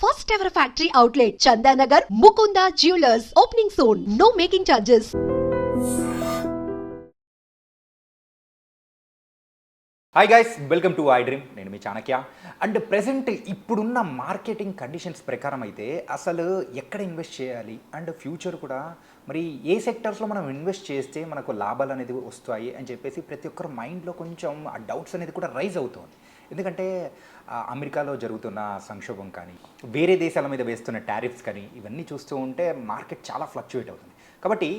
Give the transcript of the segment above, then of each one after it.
First ever factory outlet, Chandanagar, Mukunda Jewelers, opening soon. No making charges. Hi guys, welcome to I dream. నేను మీ Chanakya. And present ఇప్పుడున్న marketing conditions ప్రకారం అయితే అసలు ఎక్కడ invest చేయాలి and future కూడా మరి ఏ సెక్టర్స్లో మనం ఇన్వెస్ట్ చేస్తే మనకు లాభాలు అనేది వస్తాయి అని చెప్పేసి ప్రతి ఒక్కరు మైండ్లో కొంచెం ఆ డౌట్స్ అనేది కూడా రైజ్ అవుతుంది. ఎందుకంటే అమెరికాలో జరుగుతున్న సంక్షోభం కానీ వేరే దేశాల మీద వేస్తున్న టారిఫ్స్ కానీ ఇవన్నీ చూస్తూ ఉంటే మార్కెట్ చాలా ఫ్లక్చువేట్ అవుతుంది. కాబట్టి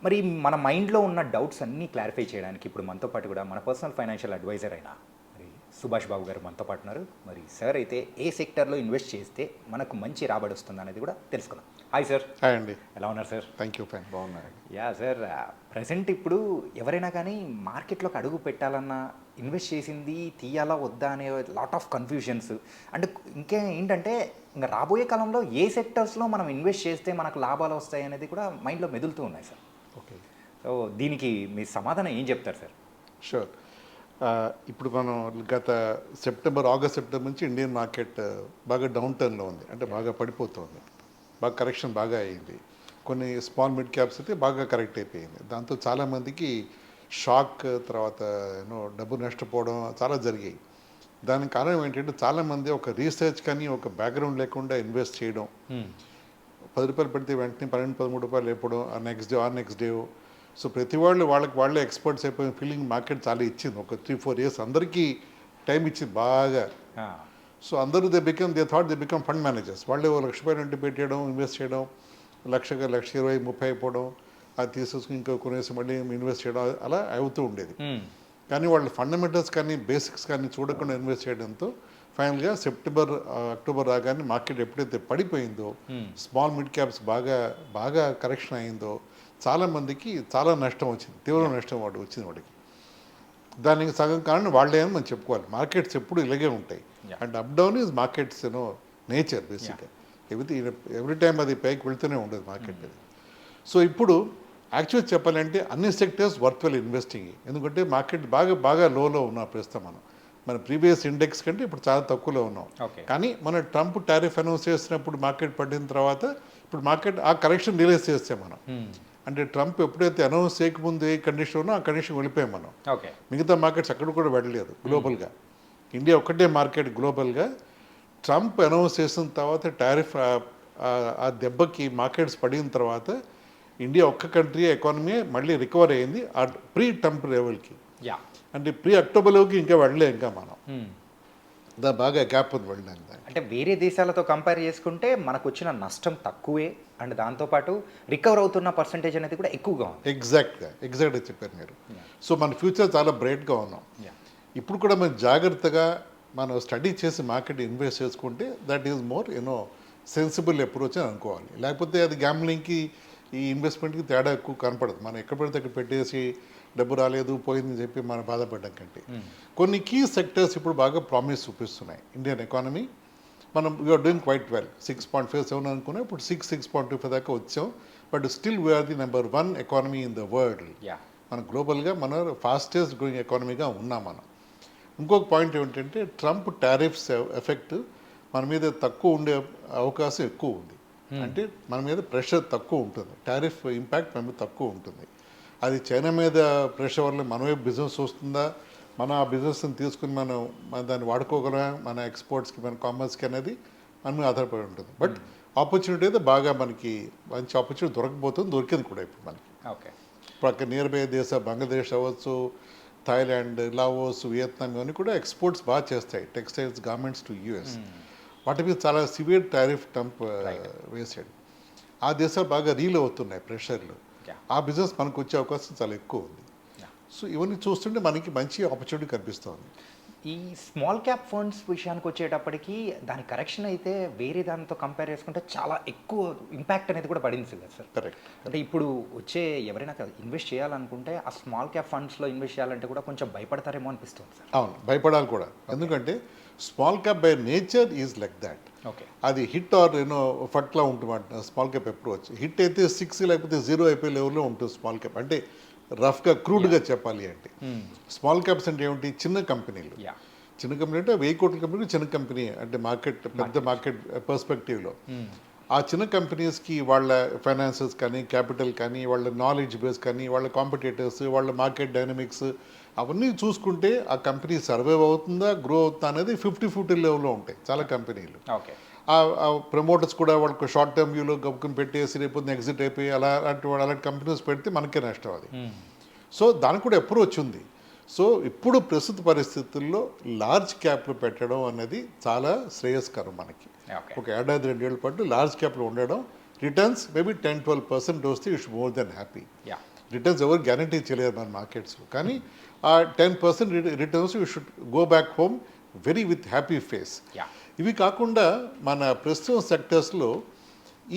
మరి మన మైండ్లో ఉన్న డౌట్స్ అన్నీ క్లారిఫై చేయడానికి ఇప్పుడు మనతో పాటు కూడా మన పర్సనల్ ఫైనాన్షియల్ అడ్వైజర్ అయిన మరి సుభాష్ బాబు గారు మనతో పాటు ఉన్నారు. మరి సార్ అయితే ఏ సెక్టర్లో ఇన్వెస్ట్ చేస్తే మనకు మంచి రాబడి వస్తుంది అనేది కూడా తెలుసుకుందాం. Hi sir. హాయ్ అండి. ఎలా ఉన్నారు సార్? థ్యాంక్ యూ, ఫైన్, బాగున్నారు. యా సార్, ప్రజెంట్ ఇప్పుడు ఎవరైనా కానీ మార్కెట్లోకి అడుగు పెట్టాలన్నా ఇన్వెస్ట్ చేసింది తీయాలా వద్దా అనే లాట్ ఆఫ్ కన్ఫ్యూజన్స్. అండ్ ఇంకా ఏంటంటే ఇంకా రాబోయే కాలంలో ఏ సెక్టర్స్లో మనం ఇన్వెస్ట్ చేస్తే మనకు లాభాలు వస్తాయి అనేది కూడా మైండ్లో మెదులుతూ ఉన్నాయి సార్. ఓకే, సో దీనికి మీ సమాధానం ఏం చెప్తారు సార్? షూర్. ఇప్పుడు మనం గత ఆగస్ట్ సెప్టెంబర్ నుంచి ఇండియన్ మార్కెట్ బాగా డౌన్ టర్న్లో ఉంది, అంటే బాగా పడిపోతుంది, బాగా కరెక్షన్ బాగా అయింది. కొన్ని స్మాల్ మిడ్ క్యాప్స్ అయితే బాగా కరెక్ట్ అయిపోయింది. దాంతో చాలామందికి షాక్, తర్వాత డబ్బు నష్టపోవడం చాలా జరిగాయి. దానికి కారణం ఏంటంటే చాలామంది ఒక రీసెర్చ్ కానీ ఒక బ్యాక్గ్రౌండ్ లేకుండా ఇన్వెస్ట్ చేయడం. 10 రూపాయలు పెడితే వెంటనే 12-13 రూపాయలు లేపడం, ఆ నెక్స్ట్ డే. సో ప్రతి వాళ్ళే ఎక్స్పర్ట్స్ అయిపోయిన ఫీలింగ్ మార్కెట్ చాలా ఇచ్చింది. ఒక 3-4 ఇయర్స్ అందరికీ టైం ఇచ్చింది బాగా. సో అందరూ దే బికమ్ ఫండ్ మేనేజర్స్. వాళ్ళే ₹1,00,000 పెట్టేయడం, ఇన్వెస్ట్ చేయడం, ₹1,20,000 అయిపోవడం, అది తీసేసుకుని ఇంకా కొనేసి మళ్ళీ ఇన్వెస్ట్ చేయడం, అలా అవుతూ ఉండేది. కానీ వాళ్ళు ఫండమెంటల్స్ కానీ బేసిక్స్ కానీ చూడకుండా ఇన్వెస్ట్ చేయడంతో ఫైనల్గా అక్టోబర్ రాగానే మార్కెట్ ఎప్పుడైతే పడిపోయిందో, స్మాల్ మిడ్ క్యాప్స్ బాగా కరెక్షన్ అయిందో చాలామందికి చాలా నష్టం వచ్చింది, తీవ్ర నష్టం వచ్చింది వాడికి. దానికి సగం కారణం వాళ్ళే అని మనం చెప్పుకోవాలి. మార్కెట్స్ ఎప్పుడు ఇలాగే ఉంటాయి. And up down is markets nature బేసిక్గా. ఎవ్రీ టైం అది పైకి వెళ్తూనే ఉండదు మార్కెట్. సో ఇప్పుడు యాక్చువల్ చెప్పాలంటే అన్ని సెక్టర్స్ వర్త్వెల్ ఇన్వెస్టింగ్. ఎందుకంటే మార్కెట్ బాగా లోలో ఉన్నాం ప్రస్తుతం. మన ప్రీవియస్ ఇండెక్స్ కంటే ఇప్పుడు చాలా తక్కువలో ఉన్నాం. కానీ మన ట్రంప్ టారిఫ్ అనౌన్స్ చేసినప్పుడు మార్కెట్ పడిన తర్వాత ఇప్పుడు మార్కెట్ ఆ కరెక్షన్ రిలీజ్ చేస్తే మనం, అంటే ట్రంప్ ఎప్పుడైతే అనౌన్స్ చేయకముందు ఏ కండిషన్ ఉన్నా ఆ కండిషన్ వెళ్ళిపోయాం మనం. మిగతా మార్కెట్స్ అక్కడ కూడా వెళ్ళలేదు గ్లోబల్గా. ఇండియా ఒక్కటే మార్కెట్ గ్లోబల్గా. ట్రంప్ అనౌన్స్ చేసిన తర్వాత టారిఫ్ ఆ దెబ్బకి మార్కెట్స్ పడిన తర్వాత ఇండియా ఒక్క కంట్రీ ఎకానమీ మళ్ళీ రికవర్ అయింది ఆ ప్రీ ట్రంప్ లెవెల్కి. అంటే ప్రీ అక్టోబర్లోకి ఇంకా వెళ్ళలే ఇంకా మనం. బాగా గ్యాప్ ఉంది వెళ్ళడానికి. అంటే వేరే దేశాలతో కంపేర్ చేసుకుంటే మనకు వచ్చిన నష్టం తక్కువే, అండ్ దాంతోపాటు రికవర్ అవుతున్న పర్సంటేజ్ అనేది కూడా ఎక్కువగా ఉంది. ఎగ్జాక్ట్గా చెప్పారు మీరు. సో మన ఫ్యూచర్ చాలా బ్రైట్గా ఉన్నాం. ఇప్పుడు కూడా మనం జాగ్రత్తగా మనం స్టడీ చేసి మార్కెట్ ఇన్వెస్ట్ చేసుకుంటే that is more sensible approach అని అనుకోవాలి. లేకపోతే అది గ్యాంబ్లింగ్కి ఈ ఇన్వెస్ట్మెంట్కి తేడా ఎక్కువ కనపడదు. మనం ఎక్కడ పడితే అక్కడ పెట్టేసి డబ్బు రాలేదు పోయిందని చెప్పి మనం బాధపడడం కంటే కొన్ని కీ సెక్టర్స్ ఇప్పుడు బాగా ప్రామిస్ చూపిస్తున్నాయి. ఇండియన్ ఎకానమీ మనం వీఆర్ డూయింగ్ క్వైట్ వెల్. 6.57 అనుకున్నాం, ఇప్పుడు 6.25 దాకా వచ్చాం. But still we're the number 1 economy in the world. మన గ్లోబల్గా మన ఫాస్టెస్ట్ గ్రోయింగ్ ఎకానమీగా ఉన్నాం మనం. ఇంకొక పాయింట్ ఏమిటంటే ట్రంప్ టారిఫ్స్ ఎఫెక్ట్ మన మీద తక్కువ ఉండే అవకాశం ఎక్కువ ఉంది. అంటే మన మీద ప్రెషర్ తక్కువ ఉంటుంది, టారిఫ్ ఇంపాక్ట్ మన మీద తక్కువ ఉంటుంది. అది చైనా మీద ప్రెషర్ వల్ల మనమే బిజినెస్ వస్తుందా, మన ఆ బిజినెస్ని తీసుకుని మనం దాన్ని వాడుకోగలమా, మన ఎక్స్పోర్ట్స్కి మన కామర్స్కి అనేది మన మీద ఆధారపడి ఉంటుంది. బట్ ఆపర్చునిటీ అయితే బాగా మనకి మంచి ఆపర్చునిటీ దొరికింది కూడా ఇప్పుడు మనకి. ఇప్పుడు అక్కడ నియర్ బై బంగ్లాదేశ్ అవ్వచ్చు, థాయిలాండ్, లావోస్, వియత్నాం ఇవన్నీ కూడా ఎక్స్పోర్ట్స్ బాగా చేస్తాయి, టెక్స్టైల్స్ గార్మెంట్స్ టు యూఎస్. వాటి మీద చాలా సివియర్ టారిఫ్ ట్రంప్ వేసాడు. ఆ దేశాలు బాగా రీల్ అవుతున్నాయి ప్రెషర్లు. ఆ బిజినెస్ మనకు వచ్చే అవకాశం చాలా ఎక్కువ ఉంది. సో ఇవన్నీ చూస్తుంటే మనకి మంచి ఆపర్చునిటీ కనిపిస్తుంది. ఈ స్మాల్ క్యాప్ ఫండ్స్ విషయానికి వచ్చేటప్పటికి దాని కరెక్షన్ అయితే వేరే దానితో కంపేర్ చేసుకుంటే చాలా ఎక్కువ ఇంపాక్ట్ అనేది కూడా పడింది కదా సార్. కరెక్ట్. అంటే ఇప్పుడు వచ్చే ఎవరైనా ఇన్వెస్ట్ చేయాలనుకుంటే ఆ స్మాల్ క్యాప్ ఫండ్స్లో ఇన్వెస్ట్ చేయాలంటే కూడా కొంచెం భయపడతారేమో అనిపిస్తుంది సార్. అవును, భయపడాలి కూడా. ఎందుకంటే small cap by nature is like that. అది హిట్ ఆర్ ఫట్లా ఉంటుంది స్మాల్ క్యాప్ అప్రోచ్. హిట్ అయితే 6 లేకపోతే 0 అయిపోయే లెవెల్లో ఉంటుంది స్మాల్ క్యాప్. అంటే రఫ్గా క్రూడ్గా చెప్పాలి అంటే స్మాల్ క్యాప్స్ అంటే ఏమిటి, చిన్న కంపెనీలు. చిన్న కంపెనీ అంటే 1000 కోట్ల కంపెనీ చిన్న కంపెనీ అంటే మార్కెట్ పెద్ద మార్కెట్ పర్స్పెక్టివ్లో. ఆ చిన్న కంపెనీస్కి వాళ్ళ ఫైనాన్సెస్ కానీ క్యాపిటల్ కానీ వాళ్ళ నాలెడ్జ్ బేస్ కానీ వాళ్ళ కాంపిటేటర్స్ వాళ్ళ మార్కెట్ డైనమిక్స్ అవన్నీ చూసుకుంటే ఆ కంపెనీ సర్వైవ్ అవుతుందా గ్రో అవుతుందా అనేది 50-50 లెవెల్లో ఉంటాయి చాలా కంపెనీలు. ఓకే. ఆ ప్రమోటర్స్ కూడా వాళ్ళకి షార్ట్ టర్మ్ వ్యూలో గబుకుని పెట్టేసి రేపు ఎగ్జిట్ అయిపోయి అలాంటి కంపెనీస్ పెడితే మనకే నష్టం అది. సో దానికి కూడా అప్రోచ్ ఉంది. సో ఇప్పుడు ప్రస్తుత పరిస్థితుల్లో లార్జ్ క్యాప్లు పెట్టడం అనేది చాలా శ్రేయస్కరం మనకి. ఒక ఏడాది 2 ఏళ్ళ పాటు లార్జ్ క్యాప్లో ఉండడం, రిటర్న్స్ మేబీ 10-12% వస్తే you should more than happy. Returns ఎవరు గ్యారంటీ చేయలేరు మన మార్కెట్స్లో, కానీ ఆ 10% returns you should go back home very with happy face. ఇవి కాకుండా మన ప్రస్తుతం సెక్టర్స్లో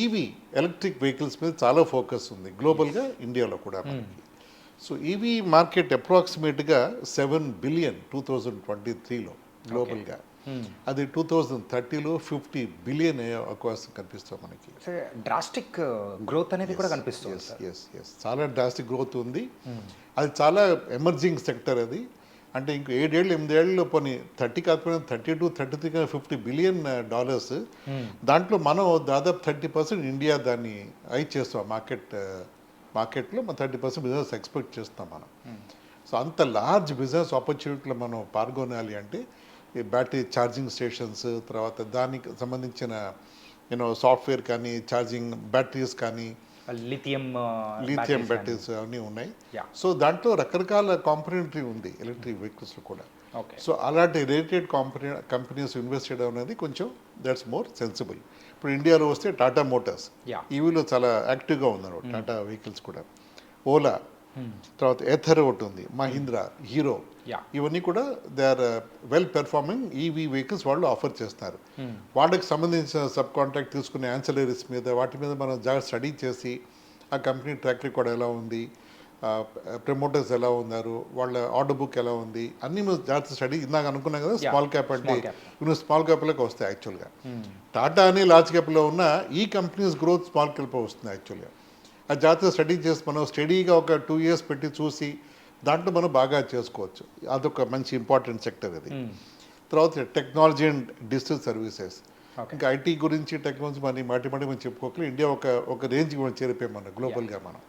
ఈవీ ఎలక్ట్రిక్ వెహికల్స్ మీద చాలా ఫోకస్ ఉంది గ్లోబల్గా, ఇండియాలో కూడా మనకి. సో ఈవీ మార్కెట్ అప్రాక్సిమేట్గా $7 బిలియన్ 2023లో గ్లోబల్గా. అది 2030లో $50 బిలియన్ అవకాశం కనిపిస్తుంది మనకి. డ్రాస్టిక్ గ్రోత్ అనేది కూడా కనిపిస్తుంది. ఎస్ చాలా డ్రాస్టిక్ గ్రోత్ ఉంది. అది చాలా ఎమర్జింగ్ సెక్టర్ అది. అంటే ఇంకో 7-8 ఏళ్ళలో పోనీ 30 కాకపోయినా 32-33 $50 బిలియన్. దాంట్లో మనం దాదాపు 30% ఇండియా దాన్ని చేస్తాం మార్కెట్లో మనం 30% బిజినెస్ ఎక్స్పెక్ట్ చేస్తాం మనం. సో అంత లార్జ్ బిజినెస్ ఆపర్చునిటీలో మనం పాల్గొనాలి అంటే ఈ బ్యాటరీ ఛార్జింగ్ స్టేషన్స్, తర్వాత దానికి సంబంధించిన సాఫ్ట్వేర్ కానీ, ఛార్జింగ్ బ్యాటరీస్ కానీ, లిథియం బ్యాటరీస్ అన్నీ ఉన్నాయి. సో దాంట్లో రకరకాల కాంపోనెంటరీ ఉంది ఎలక్ట్రిక్ వెహికల్స్లో కూడా. సో అలాంటి రిలేటెడ్ కంపెనీస్ ఇన్వెస్ట్ చేయడం అనేది కొంచెం దట్స్ మోర్ సెన్సిబుల్. ఇప్పుడు ఇండియాలో వస్తే టాటా మోటార్స్ ఈవీలో చాలా యాక్టివ్గా ఉన్నారు. టాటా వెహికల్స్ కూడా, ఓలా, తర్వాత ఎథర్ ఒకటి ఉంది, మహీంద్రా, హీరో, ఇవన్నీ కూడా they are well performing EV vehicles వాళ్ళు ఆఫర్ చేస్తున్నారు. వాళ్ళకి సంబంధించిన సబ్ కాంట్రాక్ట్ తీసుకునే యాన్సిలరీస్ మీద వాటి మీద మనం జాగ్రత్త స్టడీ చేసి ఆ కంపెనీ ట్రాక్ రికార్డ్ ఎలా ఉంది, ప్రమోటర్స్ ఎలా ఉన్నారు, వాళ్ళ ఆర్డర్ బుక్ ఎలా ఉంది, అన్ని మేము జాగ్రత్త స్టడీ. ఇందాక అనుకున్నాం కదా స్మాల్ క్యాప్ అంటే ఇవి స్మాల్ క్యాప్లోకి వస్తాయి యాక్చువల్గా. టాటా అని లార్జ్ క్యాప్లో ఉన్న ఈ కంపెనీస్ గ్రోత్ స్మాల్ క్యాప్లో వస్తుంది యాక్చువల్గా. ఆ జాగ్రత్త స్టడీ చేసి మనం స్టడీగా ఒక 2 years పెట్టి చూసి దాంట్లో మనం బాగా చేసుకోవచ్చు. అదొక మంచి ఇంపార్టెంట్ సెక్టర్ అది. తర్వాత టెక్నాలజీ అండ్ డిజిటల్ సర్వీసెస్, ఇంకా ఐటీ గురించి టెక్నాలజీ మాటి మనం చెప్పుకోకలేదు. ఇండియా ఒక రేంజ్కి మనం చేరిపోయాం మనం గ్లోబల్గా మనం.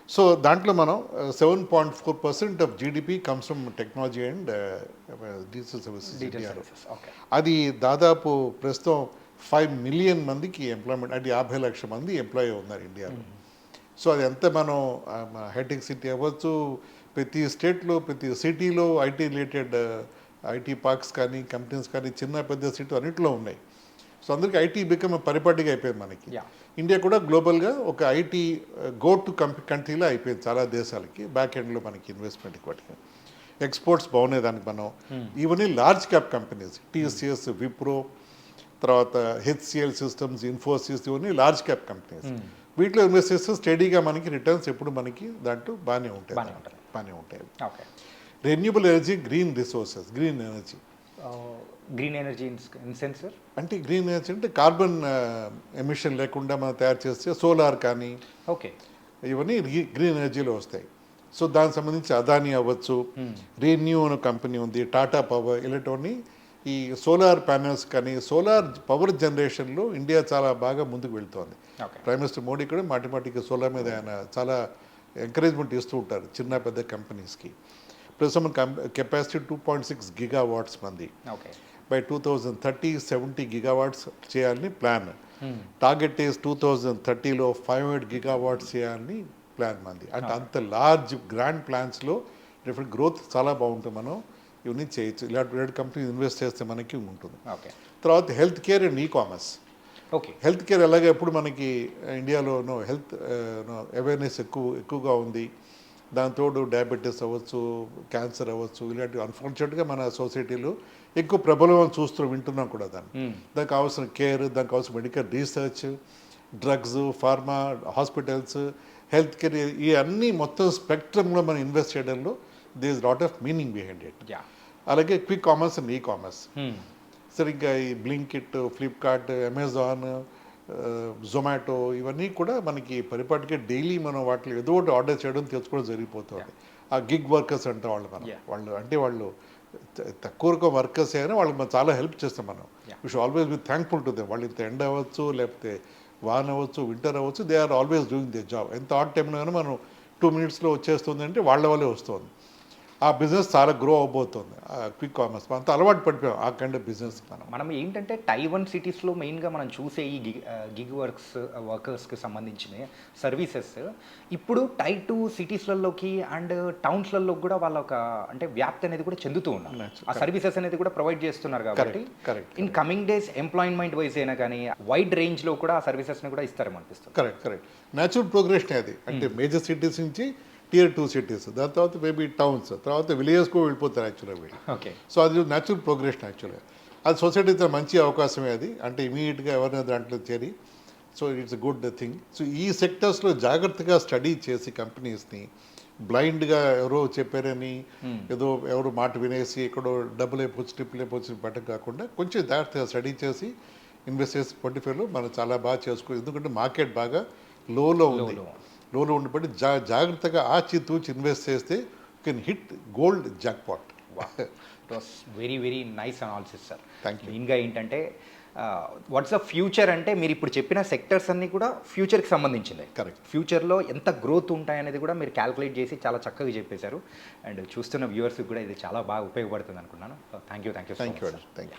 సో దాంట్లో మనం 7.4% of GDP comes from technology and digital services ఇండియాలో. అది దాదాపు ప్రస్తుతం 5 మిలియన్ మందికి ఎంప్లాయ్మెంట్, అంటే 50 లక్షల మంది ఎంప్లాయీ ఉన్నారు ఇండియాలో. సో అది ఎంత మనం హైటెక్ సిటీ అవ్వచ్చు, ప్రతి స్టేట్లో ప్రతి సిటీలో ఐటీ రిలేటెడ్ ఐటీ పార్క్స్ కానీ కంపెనీస్ కానీ చిన్న పెద్ద సిటీ అన్నింటిలో ఉన్నాయి. సో అందరికీ ఐటీ బికమ్ పరిపాటిగా అయిపోయింది మనకి. ఇండియా కూడా గ్లోబల్గా ఒక ఐటీ గో టు కంట్రీలో అయిపోయింది చాలా దేశాలకి. బ్యాక్ ఎండ్లో మనకి ఇన్వెస్ట్మెంట్కి వాటికి ఎక్స్పోర్ట్స్ బాగున్నాయి దానికి మనం. ఇవన్నీ large cap companies, TCS, Wipro, తర్వాత హెచ్సిఎల్ సిస్టమ్స్, ఇన్ఫోసిస్, ఇవన్నీ లార్జ్ క్యాప్ కంపెనీస్. వీటిలో ఇన్వెస్ట్ చేస్తే స్టడీగా మనకి రిటర్న్స్ ఎప్పుడు మనకి దాంట్లో బాగానే ఉంటాయి. Renewable energy, green resources, green energy. Green energy in sense అంటే గ్రీన్ ఎనర్జీ అంటే కార్బన్ ఎమిషన్ లేకుండా మనం తయారు చేస్తే సోలార్ కానీ ఇవన్నీ గ్రీన్ ఎనర్జీలో వస్తాయి. సో దానికి సంబంధించి అదానీ అవ్వచ్చు, రెన్యూ అనే కంపెనీ ఉంది, టాటా పవర్, ఇలాంటివన్నీ ఈ సోలార్ ప్యానెల్స్ కానీ సోలార్ పవర్ జనరేషన్లో ఇండియా చాలా బాగా ముందుకు వెళ్తోంది. ప్రైమ్ మినిస్టర్ మోడీ కూడా మాటిమాటికి సోలార్ మీద ఆయన చాలా ఎంకరేజ్మెంట్ ఇస్తూ ఉంటారు చిన్న పెద్ద కంపెనీస్కి. ప్రస్తుతం కెపాసిటీ 2.6 gigawatts మంది. బై 2030 70 gigawatts చేయాలని ప్లాన్. టార్గెట్ ఈస్ 2030లో 500 gigawatts చేయాలని ప్లాన్ మంది. అంటే అంత లార్జ్ గ్రాండ్ ప్లాన్స్లో డిఫరెంట్ గ్రోత్ చాలా బాగుంటుంది. మనం ఇవన్నీ చేయొచ్చు. ఇలాంటి కంపెనీ ఇన్వెస్ట్ చేస్తే మనకి ఉంటుంది. తర్వాత health care and e commerce. Health care ఎలాగ ఎప్పుడు మనకి ఇండియాలో హెల్త్ అవేర్నెస్ ఎక్కువగా ఉంది. దాంతోడు డయాబెటీస్ అవ్వచ్చు, క్యాన్సర్ అవ్వచ్చు, ఇలాంటివి అన్ఫార్చునేట్గా మన సొసైటీలో ఎక్కువ ప్రబలం వింటున్నాం కూడా. దానికి కావాల్సిన కేర్, దానికి కావాల్సిన medical research, drugs, pharma, hospitals, health care, ఈ అన్నీ మొత్తం స్పెక్ట్రమ్లో మనం ఇన్వెస్ట్ చేయడంలో there is lot of meaning behind it. అలాగే quick commerce and e commerce. సరే ఇంకా ఈ బ్లింకిట్, ఫ్లిప్కార్ట్, అమెజాన్, జొమాటో, ఇవన్నీ కూడా మనకి పరిపాటిగా డైలీ మనం వాటిలో ఏదో ఒకటి ఆర్డర్ చేయడం తెచ్చుకోవడం జరిగిపోతుంది. ఆ గిగ్ వర్కర్స్ అంటే వాళ్ళు అంటే వాళ్ళు తక్కువ వర్కర్స్ అయినా వాళ్ళకి మనం చాలా హెల్ప్ చేస్తాం మనం. Yeah. You should always be thankful to them. వాళ్ళు ఇంత ఎండ అవ్వచ్చు, లేకపోతే వాన్ అవ్వచ్చు, వింటర్ అవ్వచ్చు, they are always doing they job. ఎంత ఆడ్ టైంలో అయినా మనం 2 minutesలో వచ్చేస్తుంది అంటే వాళ్ళ వల్లే వస్తుంది. ఆ బిజినెస్ చాలా గ్రో అవబోతుంది. క్విక్ కామర్స్ అంత అలవాటు పడిపోయాం ఆ కైండ్ ఆఫ్ బిజినెస్ మనం ఏంటంటే టైవన్ సిటీస్లో మెయిన్గా మనం చూసే ఈ గిగ్ వర్కర్స్కి సంబంధించిన సర్వీసెస్ ఇప్పుడు టై 2 సిటీస్లలోకి అండ్ టౌన్స్లలో కూడా వాళ్ళ ఒక అంటే వ్యాప్తి అనేది కూడా చెందుతూ ఉన్నారు. ఆ సర్వీసెస్ అనేది కూడా ప్రొవైడ్ చేస్తున్నారు కాబట్టి in coming days employment wise అయినా కానీ వైడ్ రేంజ్లో కూడా ఆ సర్వీసెస్ని కూడా ఇస్తారేమో అనిపిస్తుంది. కరెక్ట్ న్యాచురల్ ప్రోగ్రెషన్ అది. అంటే మేజర్ సిటీస్ నుంచి Tier 2 సిటీస్, దాని తర్వాత మేబీ టౌన్స్, తర్వాత విలేజెస్కు వెళ్ళిపోతారు యాక్చువల్గా వీళ్ళు. ఓకే, సో అది న్యాచురల్ ప్రోగ్రెషన్ యాక్చువల్గా. అది సొసైటీతో మంచి అవకాశమే అది. అంటే ఇమీడియట్గా ఎవరైనా దాంట్లో చేరి, so it's a good thing. So ఈ సెక్టర్స్లో జాగ్రత్తగా స్టడీ చేసి కంపెనీస్ని బ్లైండ్గా ఎవరో చెప్పారని ఏదో ఎవరో మాట వినేసి ఎక్కడో డబ్బులు అయిపోవచ్చు, ట్రిప్పులు అయిపోవచ్చు బట్ట కాకుండా కొంచెం జాగ్రత్తగా స్టడీ చేసి ఇన్వెస్ట్ చేసి 25లో మనం చాలా బాగా చేసుకోవాలి. ఎందుకంటే మార్కెట్ బాగా లోలో ఉంది. లోలో ఉండిపడి జాగ్రత్తగా ఆచితూచి ఇన్వెస్ట్ చేస్తే can hit gold jackpot. It was very very nice analysis sir. Thank you. మెయిన్గా ఏంటంటే వాట్స్ ద ఫ్యూచర్ అంటే మీరు ఇప్పుడు చెప్పిన సెక్టర్స్ అన్నీ కూడా ఫ్యూచర్కి సంబంధించింది. కరెక్ట్. ఫ్యూచర్లో ఎంత గ్రోత్ ఉంటాయనేది కూడా మీరు క్యాల్కులేట్ చేసి చాలా చక్కగా చెప్పేశారు. అండ్ చూస్తున్న వ్యూవర్స్కి కూడా ఇది చాలా బాగా ఉపయోగపడుతుంది అనుకున్నాను. Thank you thank you.